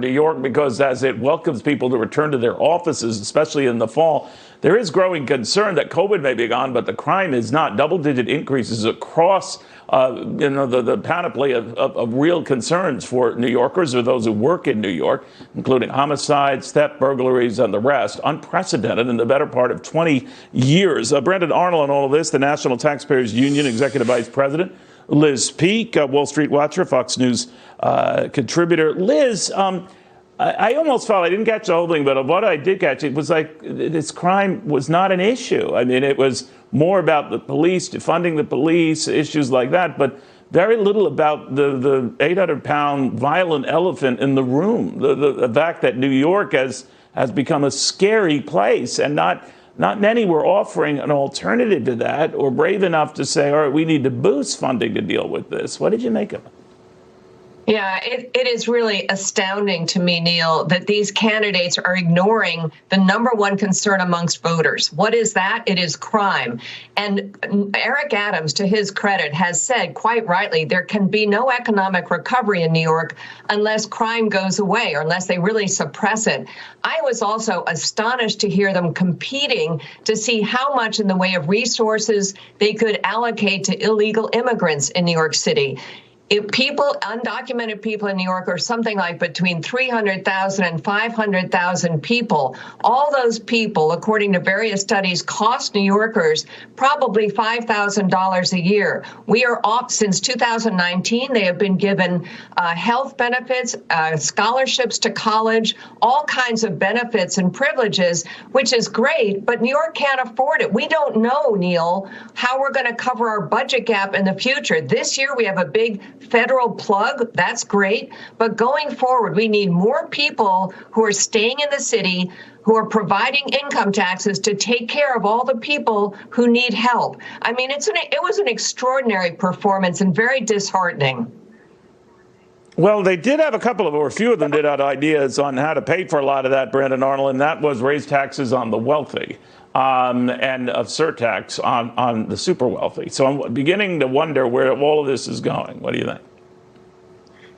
New York, because as it welcomes people to return to their offices, especially in the fall, there is growing concern that COVID may be gone, but the crime is not. Double-digit increases across the panoply of real concerns for New Yorkers or those who work in New York, including homicides, theft, burglaries, and the rest. Unprecedented in the better part of 20 years. Brendan Arnold on all of this, the National Taxpayers Union Executive Vice President. Liz Peek, Wall Street watcher, Fox News contributor. Liz, I almost felt, I didn't catch the whole thing, but what I did catch, it was like this crime was not an issue. I mean, it was more about the police, defunding the police, issues like that, but very little about the 800-pound violent elephant in the room, the fact that New York has become a scary place, and not many were offering an alternative to that or brave enough to say, all right, we need to boost funding to deal with this. What did you make of it? Yeah, it is really astounding to me, Neil, that these candidates are ignoring the number one concern amongst voters. What is that? It is crime. And Eric Adams, to his credit, has said quite rightly, there can be no economic recovery in New York unless crime goes away or unless they really suppress it. I was also astonished to hear them competing to see how much in the way of resources they could allocate to illegal immigrants in New York City. If undocumented people in New York are something like between 300,000 and 500,000 people. All those people, according to various studies, cost New Yorkers probably $5,000 a year. We are off since 2019. They have been given health benefits, scholarships to college, all kinds of benefits and privileges, which is great, but New York can't afford it. We don't know, Neil, how we're going to cover our budget gap in the future. This year, we have a big federal plug. That's great. But going forward, we need more people who are staying in the city, who are providing income taxes to take care of all the people who need help. I mean, it was an extraordinary performance and very disheartening. Well, they did have or a few of them did have ideas on how to pay for a lot of that, Brendan Arnold, and that was raise taxes on the wealthy and a surtax on the super wealthy. So I'm beginning to wonder where all of this is going. What do you think?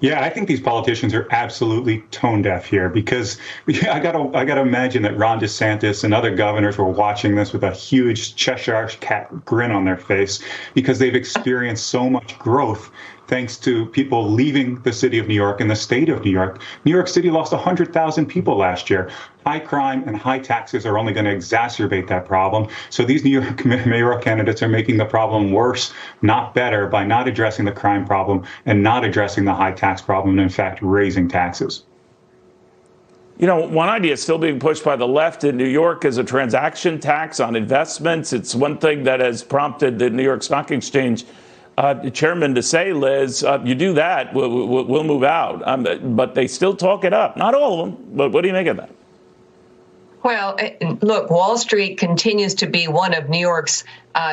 Yeah, I think these politicians are absolutely tone deaf here, because I gotta imagine that Ron DeSantis and other governors were watching this with a huge Cheshire cat grin on their face, because they've experienced so much growth thanks to people leaving the city of New York and the state of New York. New York City lost 100,000 people last year. High crime and high taxes are only going to exacerbate that problem. So these New York mayoral candidates are making the problem worse, not better, by not addressing the crime problem and not addressing the high tax problem, and in fact, raising taxes. You know, one idea still being pushed by the left in New York is a transaction tax on investments. It's one thing that has prompted the New York Stock Exchange chairman to say, Liz, you do that, we'll move out. But they still talk it up. Not all of them, but what do you make of that? Well, look, Wall Street continues to be one of New York's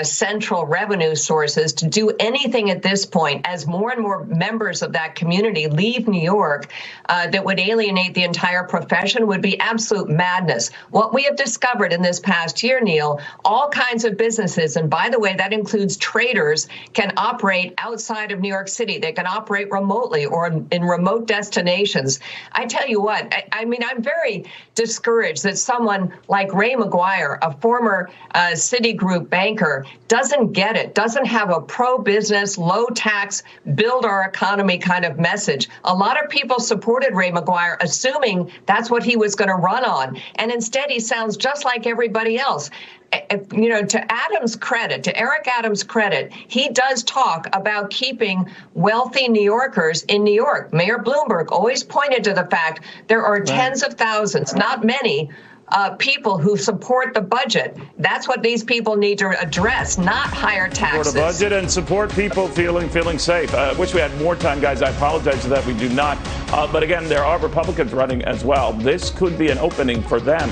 central revenue sources. To do anything at this point, as more and more members of that community leave New York, that would alienate the entire profession would be absolute madness. What we have discovered in this past year, Neil, all kinds of businesses, and by the way, that includes traders, can operate outside of New York City. They can operate remotely or in remote destinations. I tell you what, I mean, I'm very discouraged that someone like Ray McGuire, a former Citigroup banker, doesn't get it, doesn't have a pro-business, low-tax, build our economy kind of message. A lot of people supported Ray McGuire, assuming that's what he was going to run on. And instead, he sounds just like everybody else. You know, to Adams' credit, to Eric Adams' credit, he does talk about keeping wealthy New Yorkers in New York. Mayor Bloomberg always pointed to the fact there are tens of thousands, not many, people who support the budget. That's what these people need to address, not higher taxes. Support a budget and support people feeling safe. I wish we had more time, guys. I apologize for that. We do not. But again, there are Republicans running as well. This could be an opening for them.